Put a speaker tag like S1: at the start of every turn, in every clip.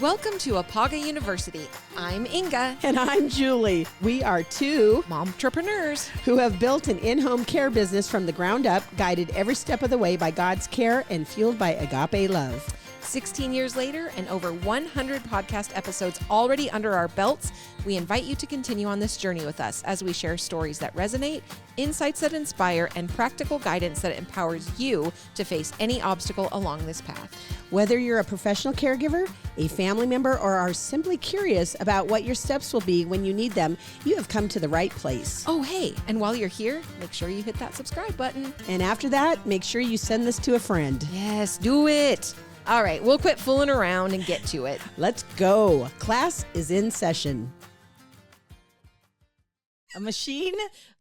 S1: Welcome to Apaga University. I'm Inga.
S2: And I'm Julie. We are two
S1: momtrepreneurs
S2: who have built an in-home care business from the ground up, guided every step of the way by God's care and fueled by agape love.
S1: 16 years later and over 100 podcast episodes already under our belts, we invite you to continue on this journey with us as we share stories that resonate, insights that inspire, and practical guidance that empowers you to face any obstacle along this path.
S2: Whether you're a professional caregiver, a family member, or are simply curious about what your steps will be when you need them, you have come to the right place.
S1: Oh, hey, and while you're here, make sure you hit that subscribe button.
S2: And after that, make sure you send this to a friend.
S1: Yes, do it. All right, we'll quit fooling around and get to it.
S2: Let's go. Class is in session. A machine?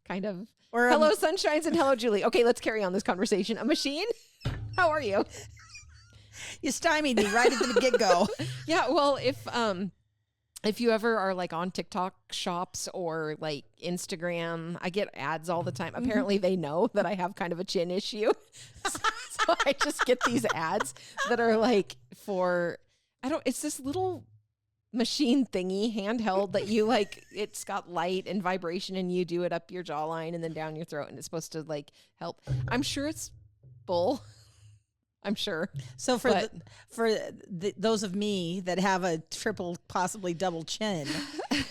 S1: Kind of.
S2: Or
S1: hello, sunshines, and hello, Julie. Okay, let's carry on this conversation. A machine? How are you?
S2: You stymied me right at the get-go.
S1: Yeah, well, if you ever are like on TikTok shops or like Instagram, I get ads all the time. Apparently they know that I have kind of a chin issue. So I just get these ads that are like it's this little machine thingy, handheld, that you like, it's got light and vibration and you do it up your jawline and then down your throat and it's supposed to like help. I'm sure it's bull. I'm sure.
S2: So those of me that have a triple, possibly double chin,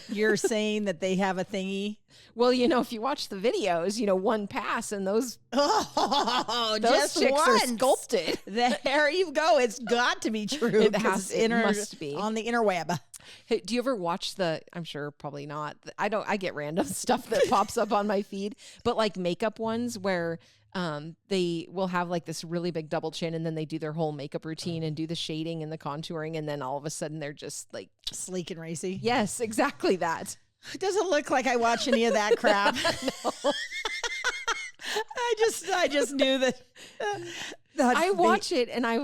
S2: you're saying that they have a thingy?
S1: Well, if you watch the videos, one pass and those
S2: those
S1: chicks are sculpted.
S2: There you go. It's got to be true.
S1: It must be
S2: on the interweb.
S1: Hey, do you ever watch I'm sure probably not. I get random stuff that pops up on my feed, but like makeup ones where they will have like this really big double chin and then they do their whole makeup routine and do the shading and the contouring. And then all of a sudden they're just like
S2: sleek and racy.
S1: Yes, exactly that.
S2: It doesn't look like I watch any of that crap.
S1: No.
S2: I just knew that.
S1: I watch it and I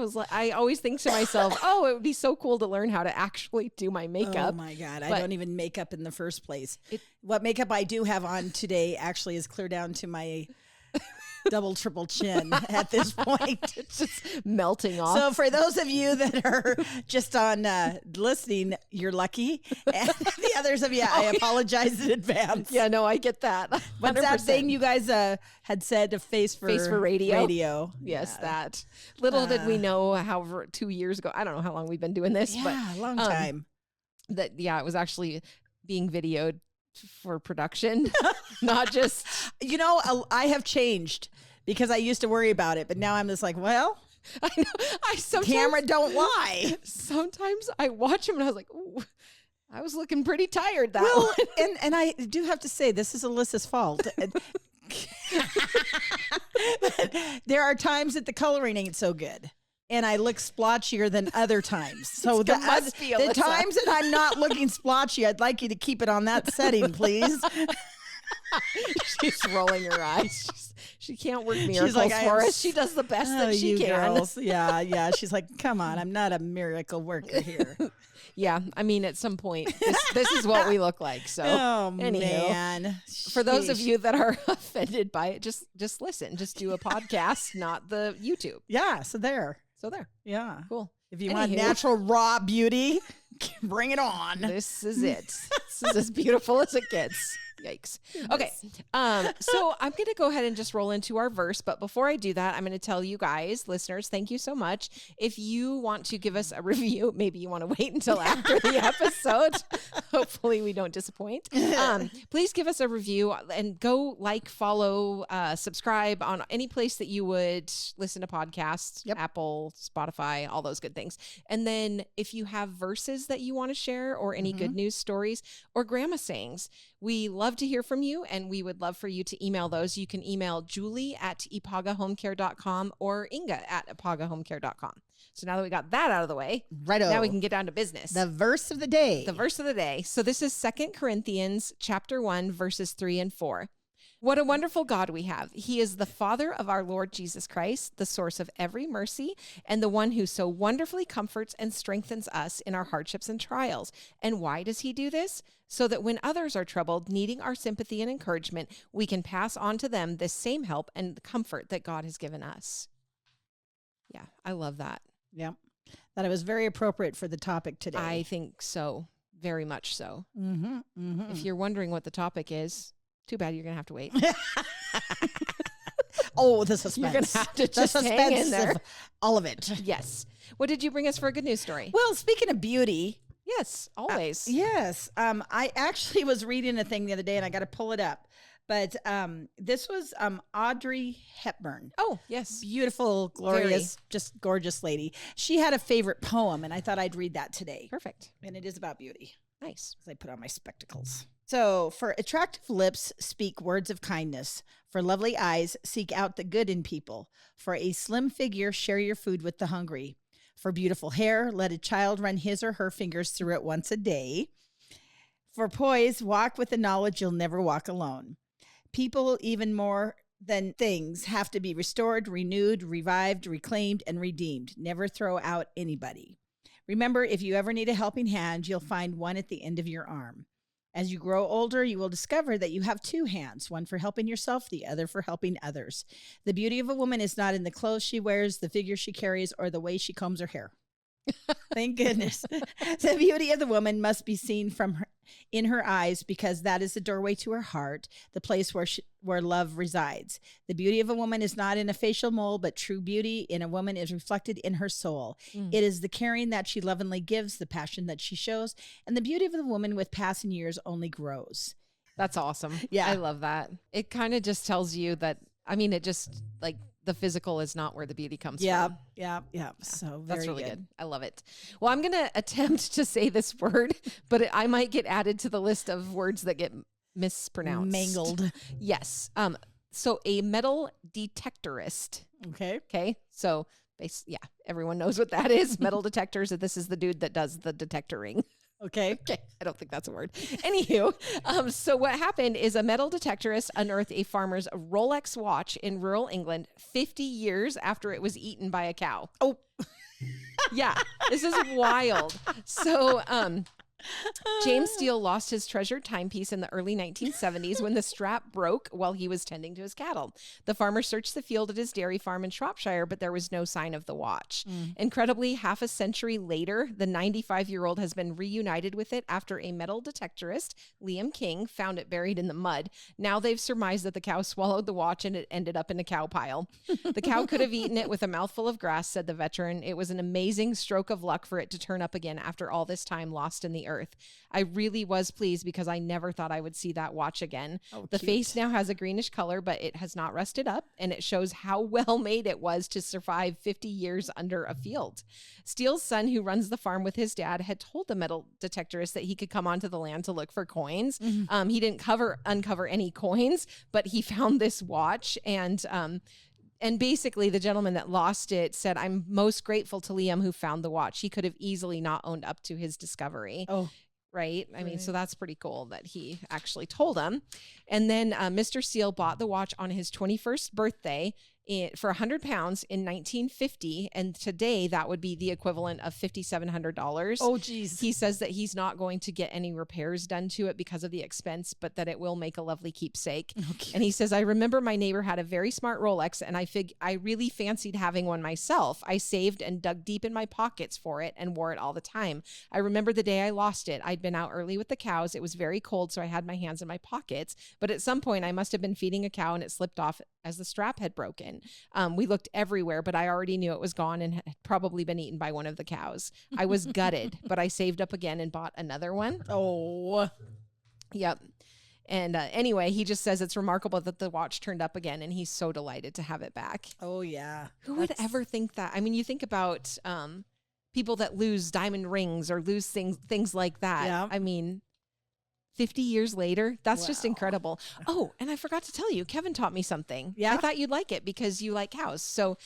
S1: always think to myself, oh, it would be so cool to learn how to actually do my makeup.
S2: Oh my God. I don't even make up in the first place. What makeup I do have on today actually is clear down to my double, triple chin at this point.
S1: It's just melting off.
S2: So for those of you that are just on listening, you're lucky. And the others of you, I apologize in advance.
S1: Yeah, no, I get that. 100%.
S2: What's that thing you guys had said, face for radio?
S1: Yes, that. Little did we know, however, 2 years ago, I don't know how long we've been doing this.
S2: Yeah,
S1: but,
S2: a long time.
S1: It was actually being videoed for production, not just...
S2: I have changed because I used to worry about it, but now I'm just like, well,
S1: I know.
S2: Camera don't lie.
S1: Sometimes I watch them and I was like, ooh, I was looking pretty tired that
S2: one. And I do have to say, this is Alyssa's fault. There are times that the coloring ain't so good. And I look splotchier than other times. So the times that I'm not looking splotchy, I'd like you to keep it on that setting, please.
S1: She's rolling her eyes. She can't work miracles for us. She does the best that she can.
S2: Girls. Yeah. She's like, come on, I'm not a miracle worker here.
S1: Yeah, I mean, at some point, this is what we look like. So,
S2: man.
S1: For those of you that are offended by it, just listen. Just do a podcast, not the YouTube.
S2: Yeah, so there.
S1: Yeah. Cool.
S2: If you want natural raw beauty, bring it on.
S1: This is it. This is as beautiful as it gets. Yikes. Okay. So I'm going to go ahead and just roll into our verse. But before I do that, I'm going to tell you guys, listeners, thank you so much. If you want to give us a review, maybe you want to wait until after the episode. Hopefully we don't disappoint. Please give us a review and go follow, subscribe on any place that you would listen to podcasts, Apple, Spotify, all those good things. And then if you have verses that you want to share or any good news stories or grandma sayings, we love to hear from you, and we would love for you to email those. You can email julie@ipagahomecare.com or inga@ipagahomecare.com. So now that we got that out of the way, now we can get down to business.
S2: The verse of the day.
S1: So this is 2 Corinthians chapter 1, verses 3 and 4. What a wonderful God we have. He is the Father of our Lord Jesus Christ, the source of every mercy, and the one who so wonderfully comforts and strengthens us in our hardships and trials. And why does he do this? So that when others are troubled, needing our sympathy and encouragement, we can pass on to them this same help and comfort that God has given us. Yeah, I love that.
S2: Yeah. That it was very appropriate for the topic today.
S1: I think so. Very much so.
S2: Mm-hmm, mm-hmm.
S1: If you're wondering what the topic is, too bad you're going to have to wait.
S2: Oh, the suspense.
S1: You're going to have to just hang in there.
S2: All of it.
S1: Yes. What did you bring us for a good news story?
S2: Well, speaking of beauty.
S1: Yes, always.
S2: Yes. I actually was reading a thing the other day and I got to pull it up. But this was Audrey Hepburn.
S1: Oh, yes.
S2: Beautiful, glorious, just gorgeous lady. She had a favorite poem, and I thought I'd read that today.
S1: Perfect.
S2: And it is about beauty.
S1: Nice.
S2: As I put on my spectacles. So, for attractive lips, speak words of kindness. For lovely eyes, seek out the good in people. For a slim figure, share your food with the hungry. For beautiful hair, let a child run his or her fingers through it once a day. For poise, walk with the knowledge you'll never walk alone. People, even more than things, have to be restored, renewed, revived, reclaimed, and redeemed. Never throw out anybody. Remember, if you ever need a helping hand, you'll find one at the end of your arm. As you grow older, you will discover that you have two hands, one for helping yourself, the other for helping others. The beauty of a woman is not in the clothes she wears, the figure she carries, or the way she combs her hair. Thank goodness. The beauty of the woman must be seen in her eyes, because that is the doorway to her heart, the place where love resides. The beauty of a woman is not in a facial mold, but true beauty in a woman is reflected in her soul. It is the caring that she lovingly gives, the passion that she shows, and the beauty of the woman with passing years only grows.
S1: That's awesome.
S2: Yeah.
S1: I love that. It kind of just tells you that, I mean, it just like the physical is not where the beauty comes from.
S2: Yeah. So very
S1: that's really good. I love it. Well, I'm going to attempt to say this word, but I might get added to the list of words that get mispronounced.
S2: Mangled.
S1: Yes. So a metal detectorist.
S2: Okay.
S1: Okay. So everyone knows what that is. Metal detectors. This is the dude that does the detectoring.
S2: Okay.
S1: I don't think that's a word. Anywho, so what happened is a metal detectorist unearthed a farmer's Rolex watch in rural England 50 years after it was eaten by a cow.
S2: Oh,
S1: yeah, this is wild. So, James Steele lost his treasured timepiece in the early 1970s when the strap broke while he was tending to his cattle. The farmer searched the field at his dairy farm in Shropshire, but there was no sign of the watch. Incredibly, half a century later, the 95-year-old has been reunited with it after a metal detectorist, Liam King, found it buried in the mud. Now they've surmised that the cow swallowed the watch and it ended up in a cow pile. The cow could have eaten it with a mouthful of grass, said the veteran. It was an amazing stroke of luck for it to turn up again after all this time lost in the earth. I really was pleased because I never thought I would see that watch again. The face now has a greenish color, but it has not rusted up, and it shows how well made it was to survive 50 years under a field. Steele's son, who runs the farm with his dad, had told the metal detectorist that he could come onto the land to look for coins. He didn't uncover any coins, but he found this watch, and basically the gentleman that lost it said, "I'm most grateful to Liam who found the watch. He could have easily not owned up to his discovery."
S2: Oh,
S1: right. I mean, so that's pretty cool that he actually told him. And then Mr. Steele bought the watch on his 21st birthday for £100 in 1950, and today that would be the equivalent of $5,700.
S2: Oh, geez.
S1: He says that he's not going to get any repairs done to it because of the expense, but that it will make a lovely keepsake.
S2: Okay.
S1: And he says, "I remember my neighbor had a very smart Rolex, and I really fancied having one myself. I saved and dug deep in my pockets for it and wore it all the time. I remember the day I lost it. I'd been out early with the cows. It was very cold, so I had my hands in my pockets. But at some point, I must have been feeding a cow, and it slipped off as the strap had broken. We looked everywhere, but I already knew it was gone and had probably been eaten by one of the cows. I was gutted, but I saved up again and bought another one."
S2: Oh,
S1: yep. And anyway, he just says it's remarkable that the watch turned up again, and he's so delighted to have it back.
S2: Oh, yeah.
S1: Who would ever think that? I mean, you think about people that lose diamond rings or lose things like that.
S2: Yeah.
S1: I mean, 50 years later, that's just incredible. Oh, and I forgot to tell you, Kevin taught me something.
S2: Yeah.
S1: I thought you'd like it because you like cows. So,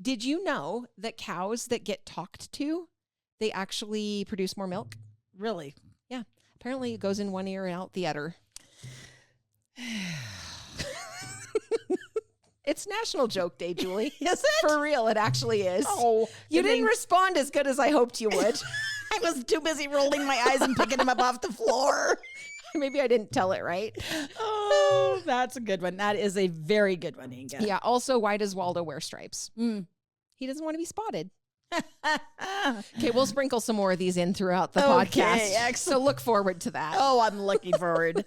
S1: did you know that cows that get talked to, they actually produce more milk?
S2: Really?
S1: Yeah. Apparently it goes in one ear and out the other. It's National Joke Day, Julie.
S2: Is it?
S1: For real, it actually is.
S2: Oh,
S1: you didn't respond as good as I hoped you would.
S2: I was too busy rolling my eyes and picking him up off the floor.
S1: Maybe I didn't tell it right.
S2: Oh, that's a good one. That is a very good one, Inga.
S1: Yeah. Also, why does Waldo wear stripes? He doesn't want to be spotted. Okay, we'll sprinkle some more of these in throughout the
S2: Okay,
S1: podcast.
S2: excellent.
S1: So look forward to that.
S2: Oh, I'm looking forward.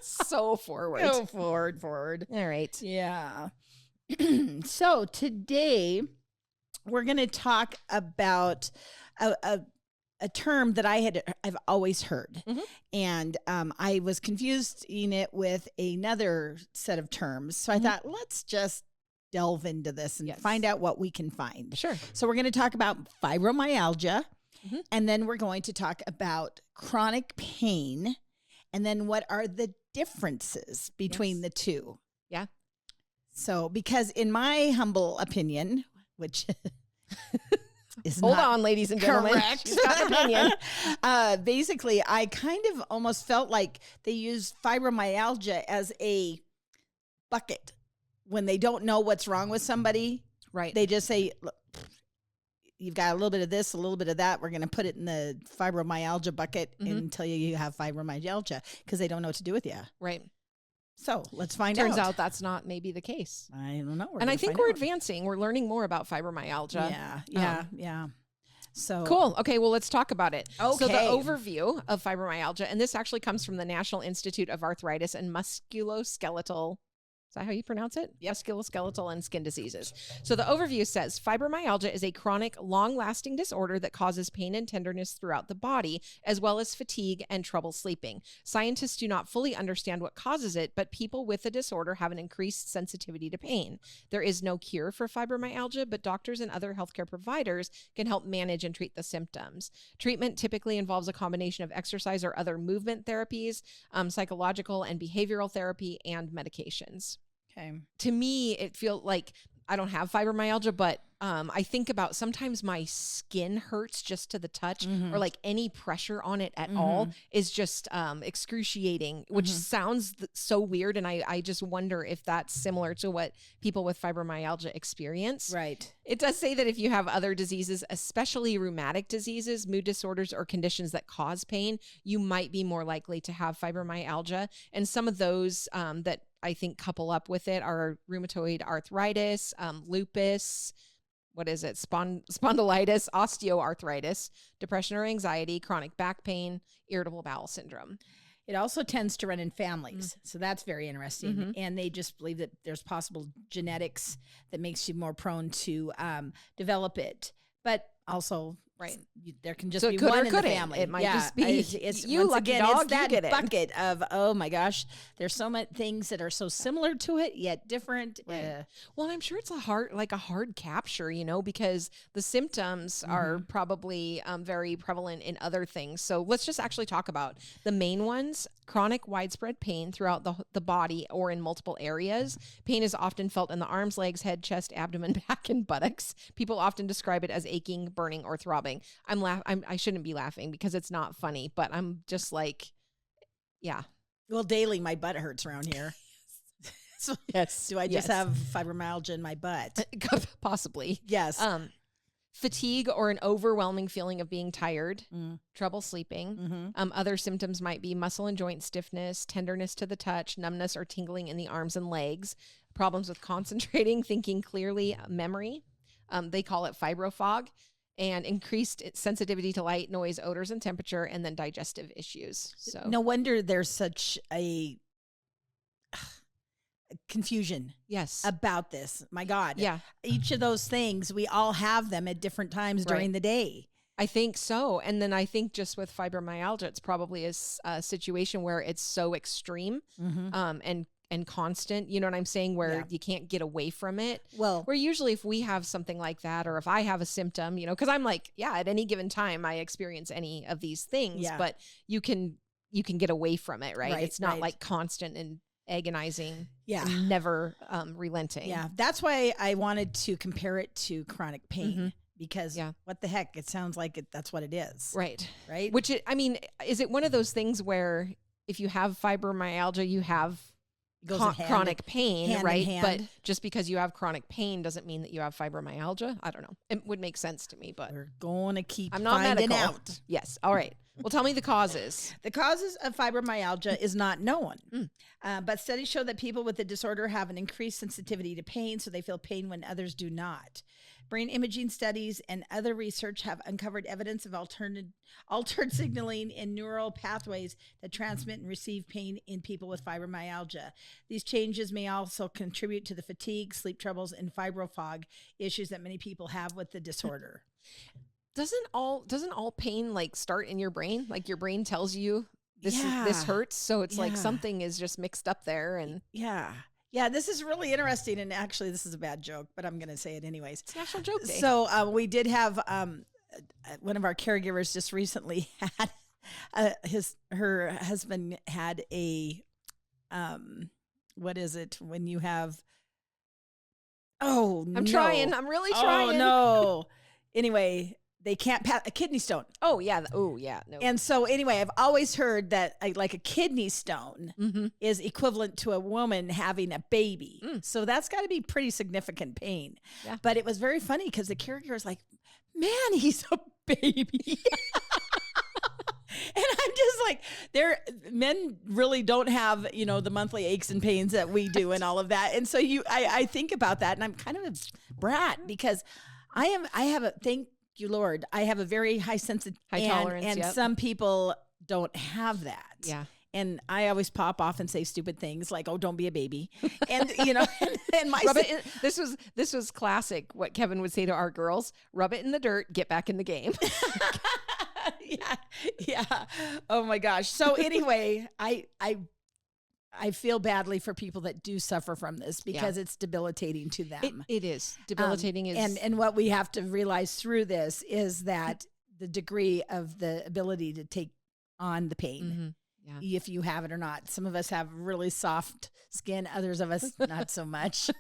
S1: So forward.
S2: Go forward.
S1: All right.
S2: Yeah. So today we're going to talk about a term that I've always heard.
S1: Mm-hmm.
S2: And I was confused in it with another set of terms. So I thought, let's just delve into this and find out what we can find.
S1: Sure.
S2: So we're going to talk about fibromyalgia, and then we're going to talk about chronic pain, and then what are the differences between the two.
S1: Yeah.
S2: So, because in my humble opinion, which is
S1: Hold
S2: not
S1: on, ladies and gentlemen.
S2: correct.
S1: She's got an opinion.
S2: Basically, I kind of almost felt like they use fibromyalgia as a bucket when they don't know what's wrong with somebody.
S1: Right.
S2: They just say, look, you've got a little bit of this, a little bit of that. We're going to put it in the fibromyalgia bucket and tell you have fibromyalgia because they don't know what to do with you.
S1: Right.
S2: So let's find out.
S1: Turns out that's not maybe the case.
S2: I don't know.
S1: And I think we're advancing. We're learning more about fibromyalgia.
S2: Yeah. So
S1: Cool. Okay, well, let's talk about it. So the
S2: Okay.
S1: overview of fibromyalgia, and this actually comes from the National Institute of Arthritis and Musculoskeletal. Is that how you pronounce it?
S2: Yep.
S1: Musculoskeletal and skin diseases. So the overview says fibromyalgia is a chronic, long-lasting disorder that causes pain and tenderness throughout the body, as well as fatigue and trouble sleeping. Scientists do not fully understand what causes it, but people with the disorder have an increased sensitivity to pain. There is no cure for fibromyalgia, but doctors and other healthcare providers can help manage and treat the symptoms. Treatment typically involves a combination of exercise or other movement therapies, psychological and behavioral therapy, and medications.
S2: Okay.
S1: To me, it feels like I don't have fibromyalgia, but I think about sometimes my skin hurts just to the touch, or like any pressure on it at all is just excruciating, which sounds so weird. And I just wonder if that's similar to what people with fibromyalgia experience.
S2: Right.
S1: It does say that if you have other diseases, especially rheumatic diseases, mood disorders, or conditions that cause pain, you might be more likely to have fibromyalgia. And some of those that I think couple up with it are rheumatoid arthritis, lupus, what is it? Spondylitis, osteoarthritis, depression or anxiety, chronic back pain, irritable bowel syndrome.
S2: It also tends to run in families. So that's very interesting. And they just believe that there's possible genetics that makes you more prone to develop it. But also, there can just be one in the family.
S1: It might just be
S2: it's
S1: you
S2: once
S1: lucky
S2: again,
S1: dog,
S2: it's that
S1: you get it.
S2: bucket of, oh my gosh, there's so many things that are so similar to it, yet different.
S1: Right. Well, and I'm sure it's a hard capture, because the symptoms are probably very prevalent in other things. So let's just actually talk about the main ones. Chronic widespread pain throughout the body or in multiple areas. Pain is often felt in the arms, legs, head, chest, abdomen, back, and buttocks. People often describe it as aching, burning, or throbbing. I shouldn't be laughing because it's not funny, but I'm just like, yeah.
S2: Well, daily my butt hurts around here. So
S1: Yes.
S2: do I just have fibromyalgia in my butt?
S1: Possibly.
S2: Yes.
S1: Fatigue or an overwhelming feeling of being tired, trouble sleeping. Other symptoms might be muscle and joint stiffness, tenderness to the touch, numbness or tingling in the arms and legs, problems with concentrating, thinking clearly, memory. They call it fibrofog, and increased sensitivity to light, noise, odors, and temperature, and then digestive issues. So
S2: no wonder there's such a confusion about this. My God.
S1: Yeah.
S2: Each of those things, we all have them at different times during the day.
S1: I think so. And then I think just with fibromyalgia, it's probably a situation where it's so extreme and constant, you know what I'm saying, where you can't get away from it. Well, where usually if we have something like that, or if I have a symptom, because I'm like, at any given time I experience any of these things, but you can get away from it, right? It's not like constant and agonizing, and never relenting.
S2: Yeah, that's why I wanted to compare it to chronic pain. Because what the heck, it sounds like that's what it is. Right.
S1: Which, is it one of those things where if you have fibromyalgia, you have chronic pain, right? But just because you have chronic pain doesn't mean that you have fibromyalgia. I don't know. It would make sense to me, but
S2: we're going to keep
S1: I'm not
S2: finding
S1: medical.
S2: out.
S1: Yes. All right. Well, tell me the causes.
S2: The causes of fibromyalgia is not known, but studies show that people with the disorder have an increased sensitivity to pain, so they feel pain when others do not. Brain imaging studies and other research have uncovered evidence of altered signaling in neural pathways that transmit and receive pain in people with fibromyalgia. These changes may also contribute to the fatigue, sleep troubles, and fibrofog issues that many people have with the disorder.
S1: Doesn't all pain like start in your brain? Like your brain tells you this hurts, so it's like something is just mixed up there. And
S2: yeah, this is really interesting. And actually, this is a bad joke, but I'm going to say it anyways.
S1: It's National Joke Day.
S2: So we did have one of our caregivers just recently had her husband had a what is it when you have? Oh,
S1: I'm trying. I'm really trying.
S2: Oh no. Anyway, they can't pass a kidney stone.
S1: Oh yeah. No.
S2: And so anyway, I've always heard that like a kidney stone is equivalent to a woman having a baby. So that's got to be pretty significant pain.
S1: Yeah.
S2: But it was very funny because the caregiver was like, man, he's a baby. And I'm just like, men really don't have, the monthly aches and pains that we do and all of that. And so I think about that, and I'm kind of a brat because thank you, Lord, I have a very high
S1: tolerance.
S2: And some people don't have that.
S1: Yeah.
S2: And I always pop off and say stupid things like, "Oh, don't be a baby," and and my
S1: this was classic. What Kevin would say to our girls: "Rub it in the dirt, get back in the game."
S2: Yeah. Oh my gosh. So anyway, I feel badly for people that do suffer from this because it's debilitating to them.
S1: It is debilitating.
S2: And what we have to realize through this is that the degree of the ability to take on the pain, if you have it or not. Some of us have really soft skin. Others of us not so much.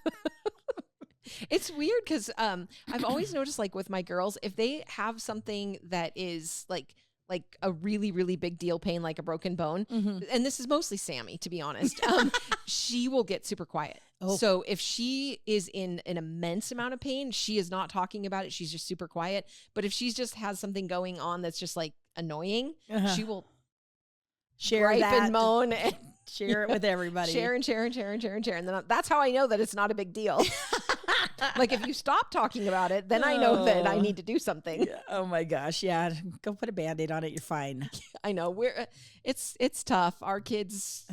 S1: It's weird because I've always noticed, like with my girls, if they have something that is like a really, really big deal pain, like a broken bone, and this is mostly Sammy, to be honest, she will get super quiet. Oh. So if she is in an immense amount of pain, she is not talking about it. She's just super quiet. But if she's just has something going on that's just like annoying, she will
S2: share that
S1: and moan and
S2: share it with everybody.
S1: Share. And then that's how I know that it's not a big deal. Like if you stop talking about it, then I know that I need to do something.
S2: Yeah. Oh my gosh. Yeah. Go put a Band-Aid on it. You're fine.
S1: I know it's tough. Our kids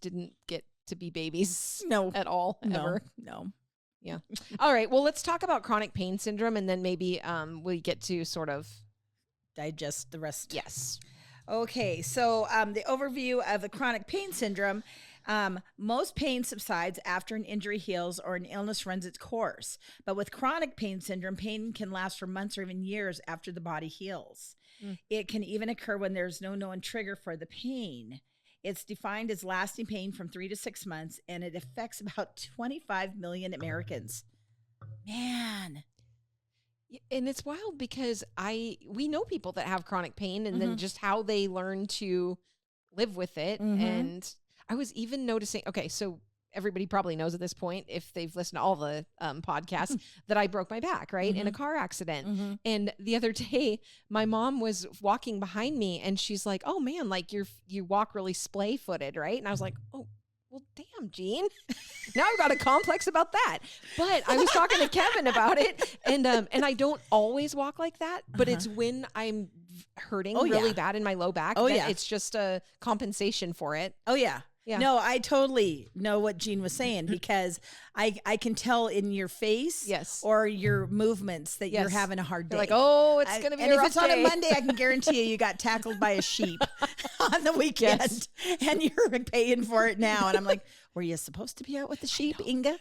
S1: didn't get to be babies.
S2: No,
S1: at all. Ever.
S2: No.
S1: Yeah. All right. Well, let's talk about chronic pain syndrome. And then maybe we get to sort of
S2: digest the rest.
S1: Yes.
S2: Okay. So the overview of the chronic pain syndrome. Most pain subsides after an injury heals or an illness runs its course. But with chronic pain syndrome, pain can last for months or even years after the body heals. It can even occur when there's no known trigger for the pain. It's defined as lasting pain from 3 to 6 months, and it affects about 25 million Americans. Man.
S1: And it's wild because we know people that have chronic pain and then just how they learn to live with it. And I was even noticing, okay, so everybody probably knows at this point, if they've listened to all the podcasts, that I broke my back, right, in a car accident. And the other day, my mom was walking behind me and she's like, "Oh man, like you walk really splay footed, right?" And I was like, "Oh, well, damn, Jean. Now I've got a complex about that." But I was talking to Kevin about it, and I don't always walk like that, but it's when I'm hurting really bad in my low back. It's just a compensation for it.
S2: Oh yeah. Yeah. No, I totally know what Jean was saying because I can tell in your face or your movements that you're having a hard day.
S1: You're like, oh, it's going to be a rough day.
S2: And if it's on a Monday, I can guarantee you got tackled by a sheep on the weekend and you're paying for it now. And I'm like, were you supposed to be out with the sheep, Inga?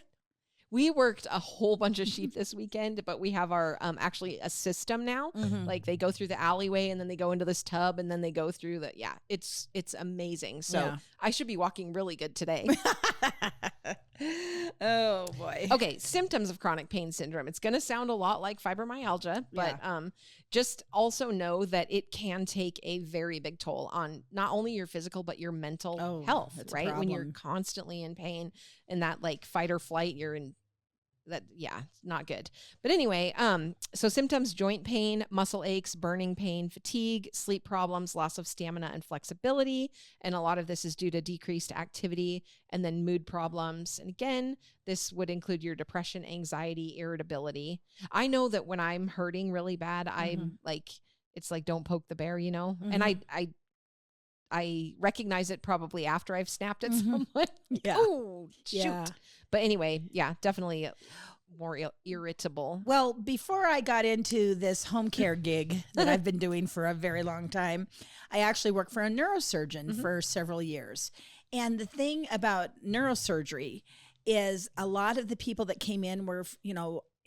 S1: We worked a whole bunch of sheep this weekend, but we have our actually a system now. Like they go through the alleyway and then they go into this tub and then they go through it's amazing. So I should be walking really good today.
S2: Oh boy.
S1: Okay. Symptoms of chronic pain syndrome. It's going to sound a lot like fibromyalgia, but just also know that it can take a very big toll on not only your physical, but your mental health, right? When you're constantly in pain and that like fight or flight, you're in not good. But anyway, so symptoms: joint pain, muscle aches, burning pain, fatigue, sleep problems, loss of stamina and flexibility. And a lot of this is due to decreased activity, and then mood problems. And again, this would include your depression, anxiety, irritability. I know that when I'm hurting really bad, I'm like, it's like, don't poke the bear, and I recognize it probably after I've snapped at someone.
S2: Yeah.
S1: Oh, shoot.
S2: Yeah.
S1: But anyway, definitely more irritable.
S2: Well, before I got into this home care gig that I've been doing for a very long time, I actually worked for a neurosurgeon for several years. And the thing about neurosurgery is a lot of the people that came in were,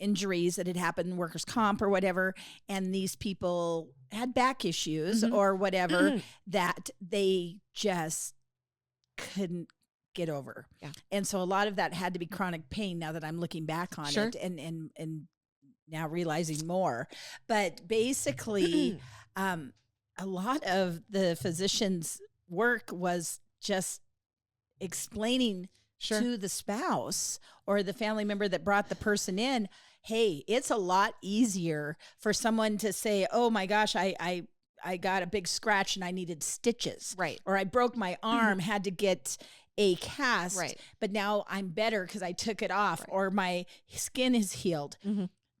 S2: injuries that had happened, workers' comp or whatever, and these people had back issues or whatever that they just couldn't get over. Yeah. And so a lot of that had to be chronic pain now that I'm looking back on it and now realizing more. But basically, a lot of the physician's work was just explaining to the spouse or the family member that brought the person in, hey, it's a lot easier for someone to say, oh my gosh, I got a big scratch and I needed stitches.
S1: Right.
S2: Or I broke my arm, had to get a cast, but now I'm better because I took it off, or my skin is healed.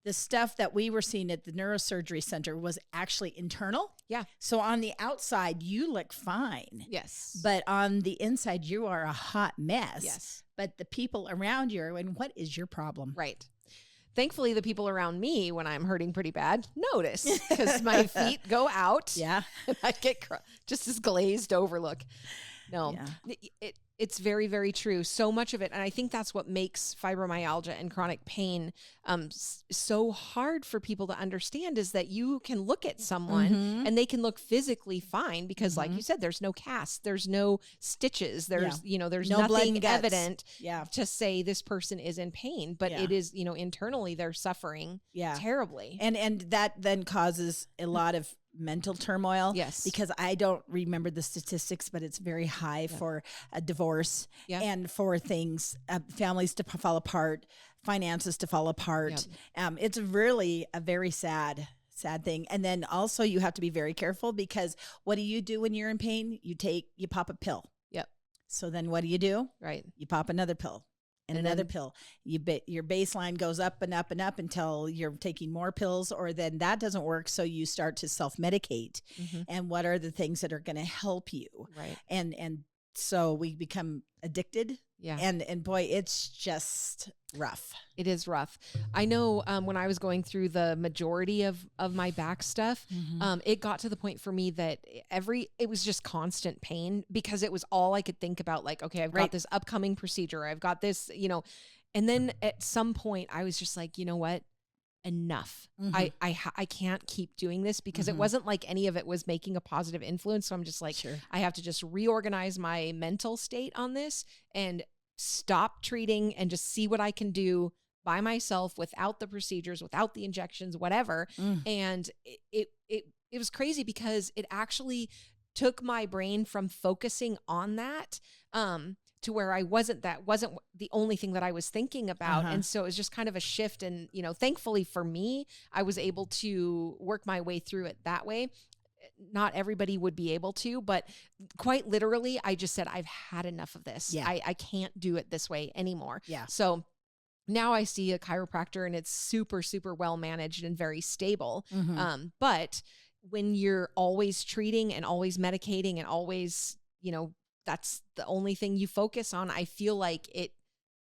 S2: The stuff that we were seeing at the neurosurgery center was actually internal.
S1: Yeah.
S2: So on the outside, you look fine.
S1: Yes.
S2: But on the inside, you are a hot mess.
S1: Yes.
S2: But the people around you, and what is your problem?
S1: Right. Thankfully, the people around me, when I'm hurting pretty bad, notice because my feet go out.
S2: Yeah.
S1: And I get just this glazed over look. No, it's very, very true. So much of it. And I think that's what makes fibromyalgia and chronic pain so hard for people to understand, is that you can look at someone and they can look physically fine because like you said, there's no cast, there's no stitches, there's, there's
S2: no
S1: nothing evident
S2: Yeah.
S1: to say this person is in pain, but it is, internally they're suffering terribly.
S2: And that then causes a lot of mental turmoil.
S1: Yes.
S2: Because I don't remember the statistics, but it's very high for a divorce and for things, families to fall apart, finances to fall apart. It's really a very sad thing. And then also you have to be very careful, because what do you do when you're in pain? You pop a pill.
S1: Yep.
S2: So then what do you do?
S1: Right.
S2: You pop another pill. And another pill. Your baseline goes up and up and up until you're taking more pills, or then that doesn't work. So you start to self-medicate. And what are the things that are going to help you?
S1: Right.
S2: And so we become addicted.
S1: Yeah.
S2: And boy, it's just rough.
S1: It is rough. I know when I was going through the majority of my back stuff, it got to the point for me that it was just constant pain, because it was all I could think about. Like, okay, I've got this upcoming procedure. I've got this, and then at some point I was just like, you know what? Enough. I can't keep doing this, because it wasn't like any of it was making a positive influence. So I'm just like, I have to just reorganize my mental state on this and stop treating and just see what I can do by myself without the procedures, without the injections, whatever. And it was crazy, because it actually took my brain from focusing on that, to where that wasn't the only thing that I was thinking about. And so it was just kind of a shift. And, thankfully for me, I was able to work my way through it that way. Not everybody would be able to, but quite literally, I just said, I've had enough of this.
S2: Yeah.
S1: I can't do it this way anymore.
S2: Yeah.
S1: So now I see a chiropractor, and it's super, super well managed and very stable. But when you're always treating and always medicating and always, that's the only thing you focus on, I feel like it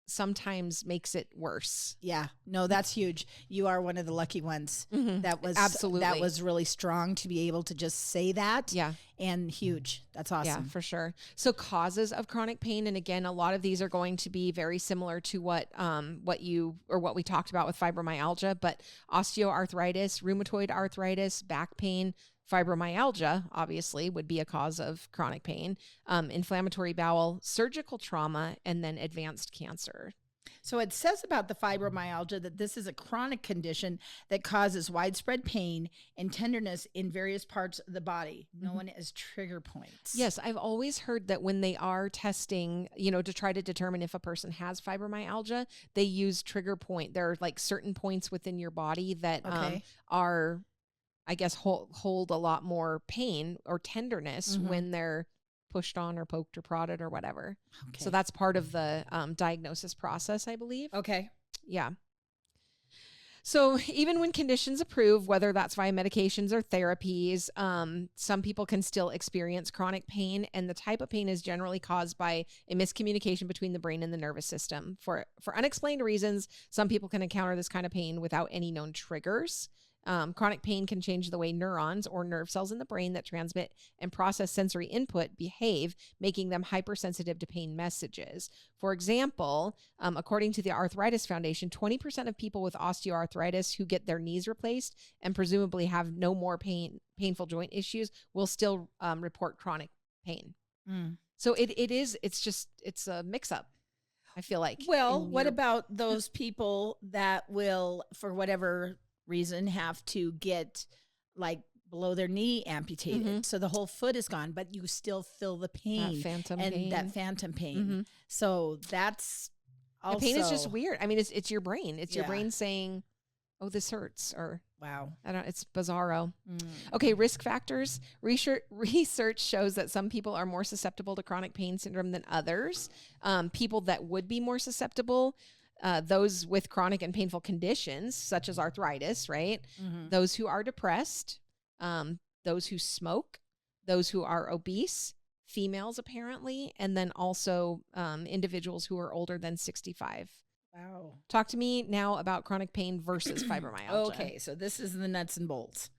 S1: sometimes makes it worse.
S2: Yeah. No, that's huge. You are one of the lucky ones. That was really strong to be able to just say that.
S1: Yeah.
S2: And huge. That's awesome.
S1: Yeah, for sure. So causes of chronic pain. And again, a lot of these are going to be very similar to what we talked about with fibromyalgia, but osteoarthritis, rheumatoid arthritis, back pain, fibromyalgia obviously would be a cause of chronic pain, inflammatory bowel, surgical trauma, and then advanced cancer.
S2: So it says about the fibromyalgia that this is a chronic condition that causes widespread pain and tenderness in various parts of the body, known as trigger points.
S1: Yes, I've always heard that when they are testing, to try to determine if a person has fibromyalgia, they use trigger point. There are like certain points within your body that are, I guess, hold a lot more pain or tenderness when they're pushed on or poked or prodded or whatever. Okay. So that's part of the diagnosis process, I believe.
S2: Okay.
S1: Yeah. So even when conditions approve, whether that's via medications or therapies, some people can still experience chronic pain, and the type of pain is generally caused by a miscommunication between the brain and the nervous system. For unexplained reasons, some people can encounter this kind of pain without any known triggers. Chronic pain can change the way neurons or nerve cells in the brain that transmit and process sensory input behave, making them hypersensitive to pain messages. For example, according to the Arthritis Foundation, 20% of people with osteoarthritis who get their knees replaced and presumably have no more painful joint issues will still report chronic pain. So it's a mix-up, I feel like.
S2: Well, what about those people that will, for whatever reason, have to get like below their knee amputated, so the whole foot is gone, but you still feel the pain, that phantom pain. So that's also,
S1: the pain is just weird. I mean, it's your brain. It's your brain saying, "Oh, this hurts," or
S2: wow,
S1: it's bizarro. Okay, risk factors. Research shows that some people are more susceptible to chronic pain syndrome than others. People that would be more susceptible, those with chronic and painful conditions, such as arthritis, right? Those who are depressed, those who smoke, those who are obese, females apparently, and then also individuals who are older than 65.
S2: Wow.
S1: Talk to me now about chronic pain versus fibromyalgia.
S2: Okay, so this is the nuts and bolts.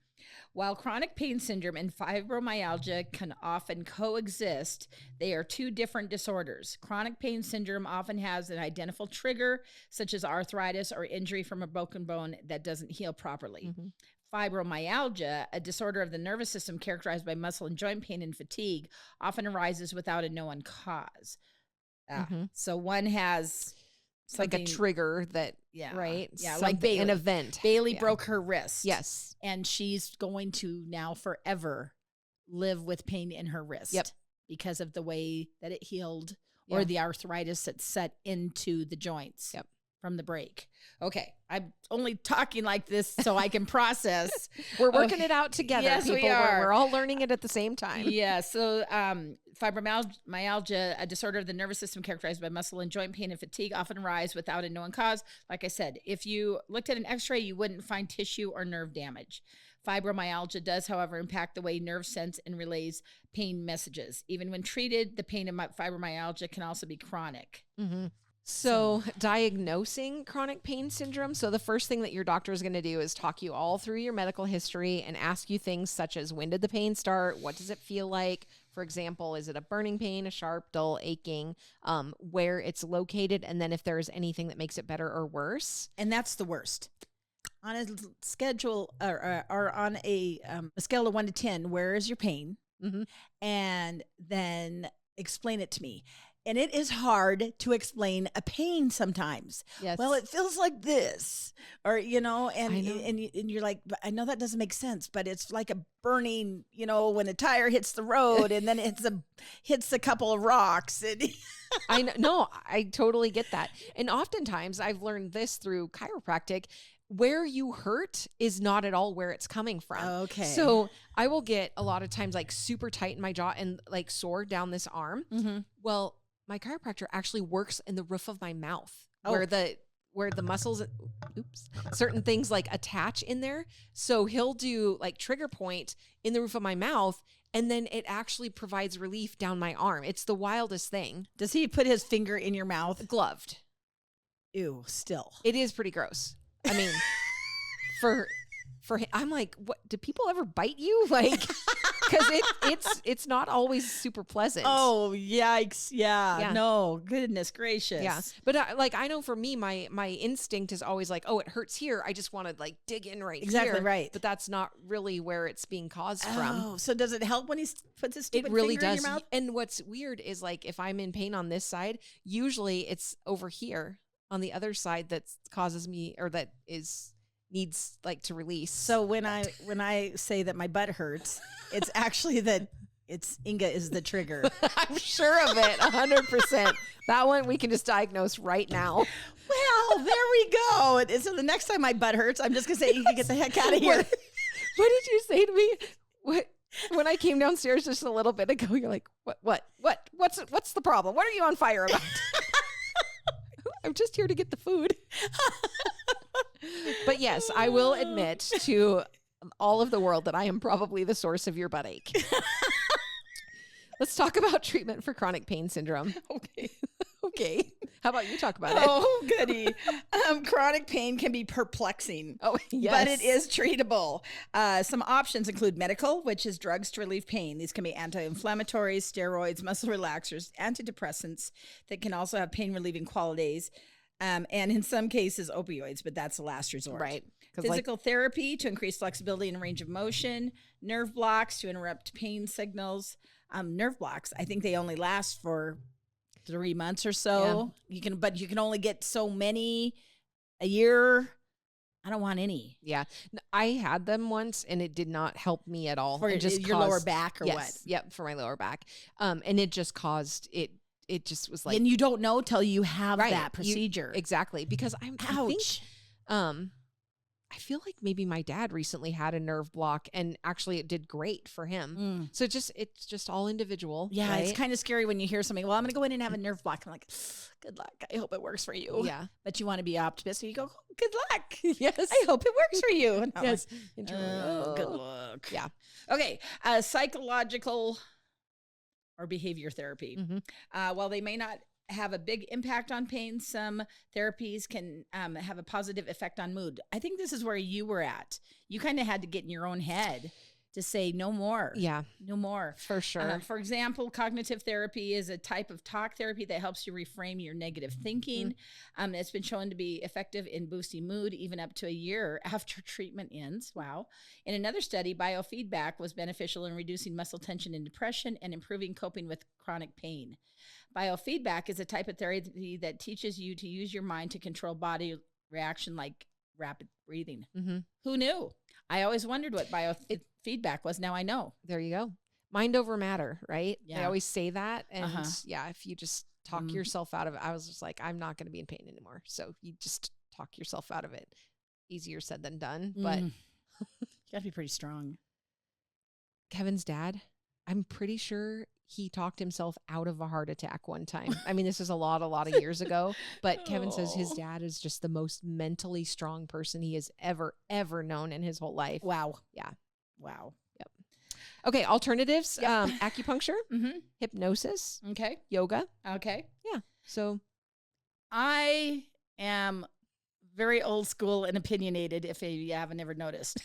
S2: While chronic pain syndrome and fibromyalgia can often coexist, they are two different disorders. Chronic pain syndrome often has an identifiable trigger, such as arthritis or injury from a broken bone that doesn't heal properly. Fibromyalgia, a disorder of the nervous system characterized by muscle and joint pain and fatigue, often arises without a known cause. So one has
S1: like a trigger that, right?
S2: Yeah, like Bailey.
S1: An event.
S2: Bailey broke her wrist.
S1: Yes.
S2: And she's going to now forever live with pain in her wrist because of the way that it healed or the arthritis that set into the joints from the break. Okay. I'm only talking like this so I can process.
S1: We're working it out together.
S2: Yes,
S1: people.
S2: We are.
S1: We're all learning it at the same time.
S2: Yeah. So fibromyalgia, a disorder of the nervous system characterized by muscle and joint pain and fatigue, often arise without a known cause. Like I said, if you looked at an x-ray, you wouldn't find tissue or nerve damage. Fibromyalgia does, however, impact the way nerves sense and relays pain messages. Even when treated, the pain of fibromyalgia can also be chronic.
S1: So diagnosing chronic pain syndrome. So the first thing that your doctor is going to do is talk you all through your medical history and ask you things such as, when did the pain start? What does it feel like? For example, is it a burning pain, a sharp, dull, aching, where it's located, and then if there's anything that makes it better or worse.
S2: And that's the worst. On a schedule or on a scale of 1 to 10, where is your pain? And then explain it to me. And it is hard to explain a pain sometimes. Yes. Well, it feels like this, or, and you're like, I know that doesn't make sense, but it's like a burning, when a tire hits the road and then hits a couple of rocks. And
S1: I know. No, I totally get that. And oftentimes I've learned this through chiropractic. Where you hurt is not at all where it's coming from.
S2: Okay.
S1: So I will get a lot of times like super tight in my jaw and like sore down this arm. Well, my chiropractor actually works in the roof of my mouth where the muscles, certain things like attach in there. So he'll do like trigger point in the roof of my mouth, and then it actually provides relief down my arm. It's the wildest thing.
S2: Does he put his finger in your mouth?
S1: Gloved.
S2: Ew, still.
S1: It is pretty gross. I mean, for I'm like, what, do people ever bite you? Like, because it's not always super pleasant.
S2: Oh, yikes. Yeah. No, goodness gracious.
S1: Yeah. But I know for me, my instinct is always like, oh, it hurts here. I just want to like dig in right here.
S2: Exactly right.
S1: But that's not really where it's being caused from.
S2: Oh, so does it help when he puts his stupid
S1: really
S2: finger
S1: does.
S2: in your mouth?
S1: And what's weird is like, if I'm in pain on this side, usually it's over here on the other side that causes me, or that needs like to release.
S2: So when I say that my butt hurts, it's actually that it's INGA is the trigger.
S1: I'm sure of it, 100%. That one we can just diagnose right now.
S2: Well, there we go. So the next time my butt hurts, I'm just gonna say, you can get the heck out of here.
S1: What did you say to me? When I came downstairs just a little bit ago, you're like, what's the problem? What are you on fire about? I'm just here to get the food. But yes, I will admit to all of the world that I am probably the source of your butt ache. Let's talk about treatment for chronic pain syndrome.
S2: Okay.
S1: Okay. How about you talk about it?
S2: Oh, goody. Chronic pain can be perplexing.
S1: Oh, yes.
S2: But it is treatable. Some options include medical, which is drugs to relieve pain. These can be anti-inflammatories, steroids, muscle relaxers, antidepressants that can also have pain-relieving qualities. And in some cases, opioids, but that's the last resort.
S1: Right.
S2: Physical therapy to increase flexibility and range of motion. Nerve blocks to interrupt pain signals. Nerve blocks, I think they only last for 3 months or so. Yeah. You can only get so many a year. I don't want any.
S1: Yeah. I had them once and it did not help me at all.
S2: For your lower back or what?
S1: Yep, for my lower back. And it just caused it just was like,
S2: and you don't know till you have that procedure.
S1: Exactly. Because I think I feel like maybe my dad recently had a nerve block and actually it did great for him. So it's just all individual.
S2: Yeah.
S1: Right?
S2: It's kind of scary when you hear something, well, I'm going to go in and have a nerve block. I'm like, good luck. I hope it works for you.
S1: Yeah.
S2: But you want to be optimistic. You go, good luck.
S1: Yes.
S2: I hope it works for you. And
S1: yes.
S2: Like, good luck.
S1: Yeah.
S2: Okay. Psychological or behavior therapy. While they may not have a big impact on pain, some therapies can have a positive effect on mood. I think this is where you were at. You kind of had to get in your own head to say no more.
S1: Yeah.
S2: No more.
S1: For sure.
S2: For example, cognitive therapy is a type of talk therapy that helps you reframe your negative thinking. It's been shown to be effective in boosting mood even up to a year after treatment ends. Wow. In another study, biofeedback was beneficial in reducing muscle tension and depression and improving coping with chronic pain. Biofeedback is a type of therapy that teaches you to use your mind to control body reaction like rapid breathing. Who knew? I always wondered what biofeedback was. Now I know.
S1: There you go. Mind over matter, right?
S2: Yeah.
S1: They always say that. And yeah, if you just talk yourself out of it, I was just like, I'm not going to be in pain anymore. So you just talk yourself out of it. Easier said than done, but
S2: you got to be pretty strong.
S1: Kevin's dad, I'm pretty sure he talked himself out of a heart attack one time. I mean, this is a lot of years ago, but Kevin says his dad is just the most mentally strong person he has ever known in his whole life.
S2: Wow.
S1: Yeah.
S2: Wow.
S1: Yep. Okay. Alternatives, acupuncture, hypnosis,
S2: okay,
S1: yoga.
S2: Okay.
S1: Yeah. So
S2: I am very old school and opinionated, if you haven't ever noticed.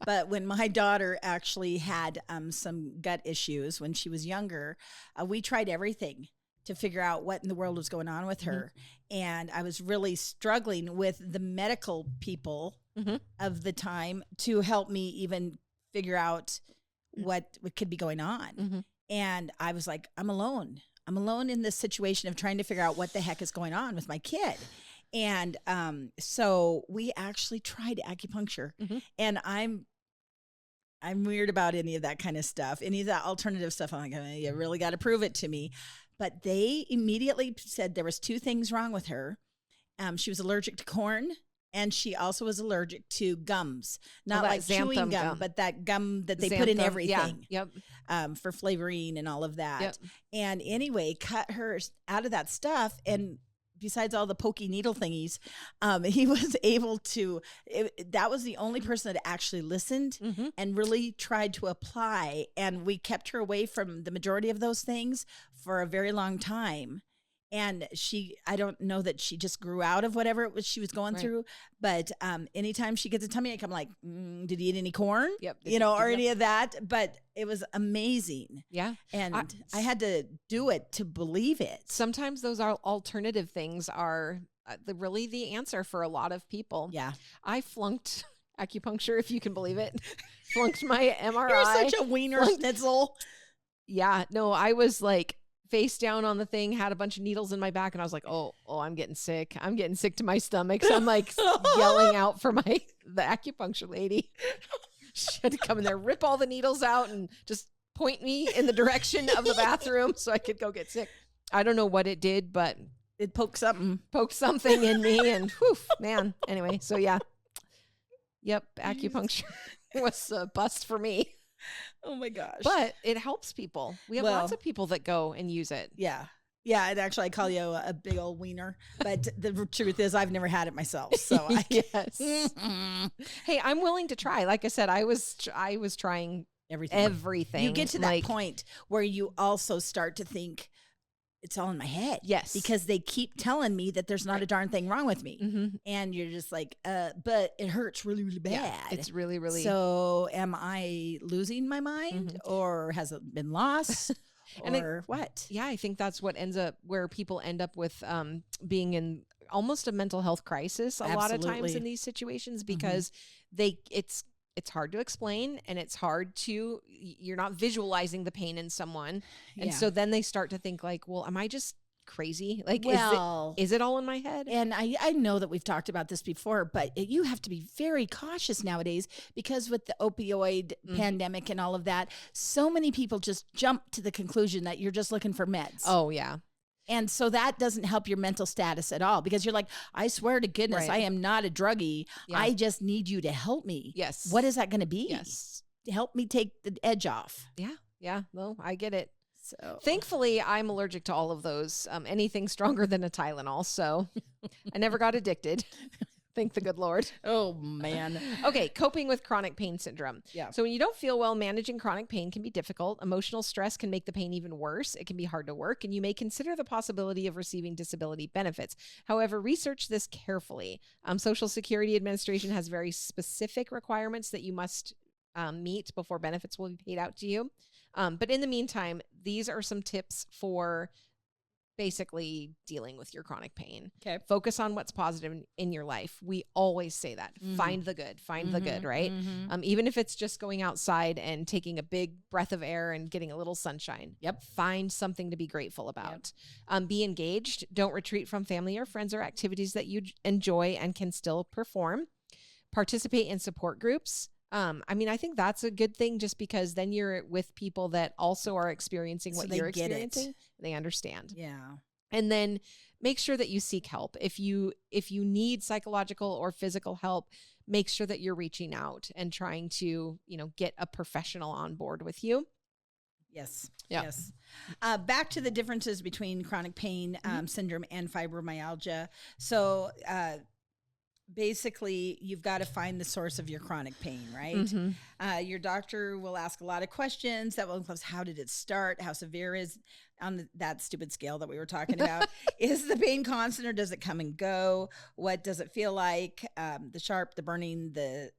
S2: But when my daughter actually had some gut issues when she was younger, we tried everything to figure out what in the world was going on with her. And I was really struggling with the medical people of the time to help me even figure out what could be going on. And I was like, I'm alone. I'm alone in this situation of trying to figure out what the heck is going on with my kid. And so we actually tried acupuncture, and I'm weird about any of that kind of stuff, any of that alternative stuff. I'm like, you really got to prove it to me. But they immediately said there was 2 things wrong with her. She was allergic to corn, and she also was allergic to gums, not like chewing gum, but that gum that they put in everything.
S1: Yeah. Yep.
S2: For flavoring and all of that.
S1: Yep.
S2: And anyway, cut her out of that stuff. And besides all the pokey needle thingies, he was able to, that was the only person that actually listened and really tried to apply. And we kept her away from the majority of those things for a very long time. And I don't know that she just grew out of whatever it was she was going through. But anytime she gets a tummy ache, I'm like, did you eat any corn?
S1: Yep.
S2: Or any of that. But it was amazing.
S1: Yeah.
S2: And I had to do it to believe it.
S1: Sometimes those alternative things are really the answer for a lot of people.
S2: Yeah.
S1: I flunked acupuncture, if you can believe it. Flunked my MRI.
S2: You're such a wiener schnitzel.
S1: Yeah. No, I was like face down on the thing, had a bunch of needles in my back, and I was like, oh, I'm getting sick. I'm getting sick to my stomach. So I'm like yelling out for the acupuncture lady. She had to come in there, rip all the needles out, and just point me in the direction of the bathroom so I could go get sick. I don't know what it did, but
S2: it poked something
S1: in me, and whew, man. Anyway, so yeah. Yep, acupuncture was a bust for me.
S2: Oh my gosh.
S1: But it helps people. We have lots of people that go and use it.
S2: Yeah. Yeah, and actually I call you a big old wiener, but the truth is I've never had it myself. So
S1: yes. Hey, I'm willing to try. Like I said, I was trying everything.
S2: You get to that point where you also start to think it's all in my head.
S1: Yes.
S2: Because they keep telling me that there's not a darn thing wrong with me.
S1: Mm-hmm.
S2: And you're just like, but it hurts really, really bad.
S1: Yeah, it's really, really.
S2: So am I losing my mind or has it been lost? Or what?
S1: Yeah, I think that's what where people end up with being in almost a mental health crisis a lot of times in these situations, because it's hard to explain, and it's hard to, you're not visualizing the pain in someone. And so then they start to think like, well, am I just crazy? Like, is it all in my head?
S2: And I know that we've talked about this before, but you have to be very cautious nowadays, because with the opioid pandemic and all of that, so many people just jump to the conclusion that you're just looking for meds.
S1: Oh, yeah.
S2: And so that doesn't help your mental status at all, because you're like, I swear to goodness, I am not a druggie. Yeah. I just need you to help me.
S1: Yes.
S2: What is that going to be?
S1: Yes.
S2: To help me take the edge off.
S1: Yeah. Yeah. No, I get it.
S2: So
S1: thankfully, I'm allergic to all of those. Anything stronger than a Tylenol. So I never got addicted. Thank the good Lord.
S2: Oh, man.
S1: Okay, coping with chronic pain syndrome.
S2: Yeah.
S1: So when you don't feel well, managing chronic pain can be difficult. Emotional stress can make the pain even worse. It can be hard to work, and you may consider the possibility of receiving disability benefits. However, research this carefully. Social Security Administration has very specific requirements that you must meet before benefits will be paid out to you. But in the meantime, these are some tips for basically dealing with your chronic pain.
S2: Okay.
S1: Focus on what's positive in your life. We always say that. Find the good, the good, right? Even if it's just going outside and taking a big breath of air and getting a little sunshine.
S2: Yep.
S1: Find something to be grateful about. Be engaged. Don't retreat from family or friends or activities that you enjoy and can still perform. Participate in support groups. I think that's a good thing, just because then you're with people that also are experiencing what you're experiencing. They understand.
S2: Yeah.
S1: And then make sure that you seek help. If you need psychological or physical help, make sure that you're reaching out and trying to, get a professional on board with you.
S2: Yes.
S1: Yeah.
S2: Yes. Back to the differences between chronic pain syndrome and fibromyalgia. So, basically, you've got to find the source of your chronic pain, right? Your doctor will ask a lot of questions that will include, how did it start? How severe is on that stupid scale that we were talking about? Is the pain constant, or does it come and go? What does it feel like? The sharp, the burning, the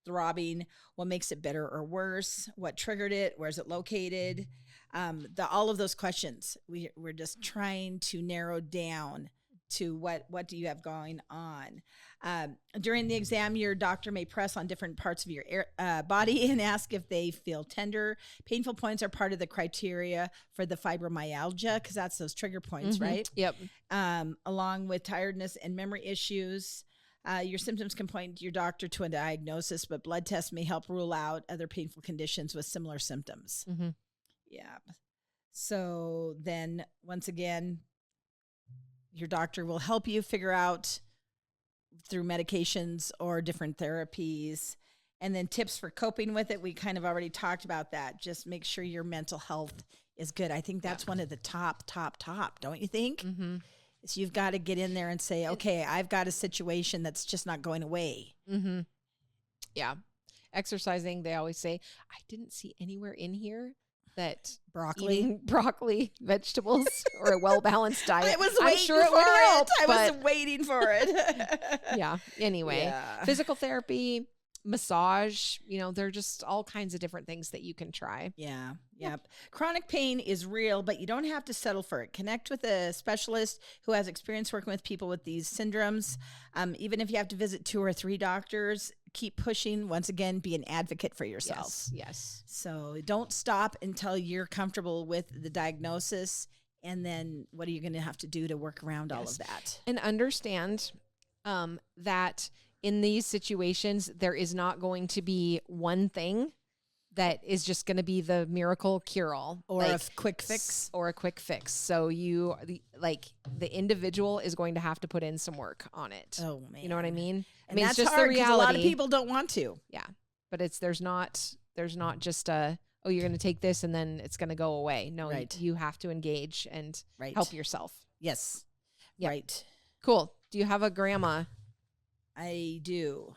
S2: throbbing, what makes it better or worse? What triggered it? Where is it located? All of those questions, we're just trying to narrow down to what do you have going on. During the exam, your doctor may press on different parts of your body and ask if they feel tender. Painful points are part of the criteria for the fibromyalgia, because that's those trigger points, right?
S1: Yep.
S2: Along with tiredness and memory issues. Your symptoms can point your doctor to a diagnosis, but blood tests may help rule out other painful conditions with similar symptoms. Yeah. So then, once again, your doctor will help you figure out through medications or different therapies. And then tips for coping with it. We kind of already talked about that. Just make sure your mental health is good. I think that's one of the top, don't you think? So you've got to get in there and say, okay, I've got a situation that's just not going away.
S1: Yeah. Exercising, they always say, I didn't see anywhere in here that eating broccoli, vegetables, or a well-balanced diet.
S2: I was waiting for it. I was waiting for it.
S1: Yeah. Anyway, physical therapy, massage, there are just all kinds of different things that you can try.
S2: Yeah. Yep. Chronic pain is real, but you don't have to settle for it. Connect with a specialist who has experience working with people with these syndromes. Even if you have to visit 2 or 3 doctors, keep pushing. Once again, be an advocate for yourself.
S1: Yes.
S2: So don't stop until you're comfortable with the diagnosis And then what are you going to have to do to work around all of that?
S1: And understand that in these situations, there is not going to be one thing that is just going to be the miracle cure-all.
S2: Or a quick fix.
S1: Or a quick fix. So the individual is going to have to put in some work on it.
S2: Oh, man.
S1: You know what I mean?
S2: And
S1: I mean,
S2: that's
S1: it's just
S2: hard
S1: the
S2: because
S1: reality.
S2: a lot of people don't want to.
S1: Yeah. But there's not just a, oh, you're going to take this and then it's going to go away. No,
S2: Right.
S1: you have to engage and
S2: Right.
S1: help yourself.
S2: Yes.
S1: Yep.
S2: Right.
S1: Cool. Do you have a grandma?
S2: I do.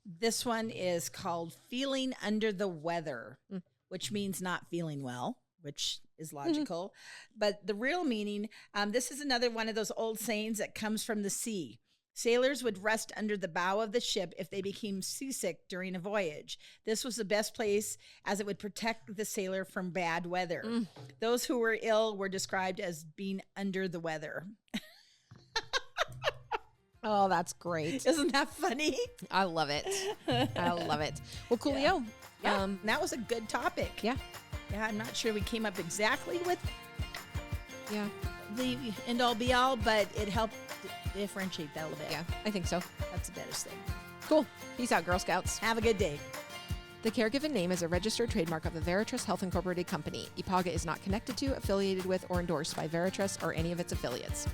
S2: This one is called Feeling Under the Weather, which means not feeling well, which is logical. But the real meaning, this is another one of those old sayings that comes from the sea. Sailors would rest under the bow of the ship if they became seasick during a voyage. This was the best place as it would protect the sailor from bad weather. Those who were ill were described as being under the weather.
S1: Oh, that's great.
S2: Isn't that funny?
S1: I love it. I love it. Well, coolio.
S2: Yeah, that was a good topic.
S1: Yeah.
S2: Yeah, I'm not sure we came up exactly with the end all be all, but it helped differentiate that a little bit.
S1: Yeah, I think so.
S2: That's the best thing.
S1: Cool. Peace out, Girl Scouts.
S2: Have a good day.
S1: The caregiven name is a registered trademark of the Veritrust Health Incorporated Company. IPAGA is not connected to, affiliated with, or endorsed by Veritrust or any of its affiliates.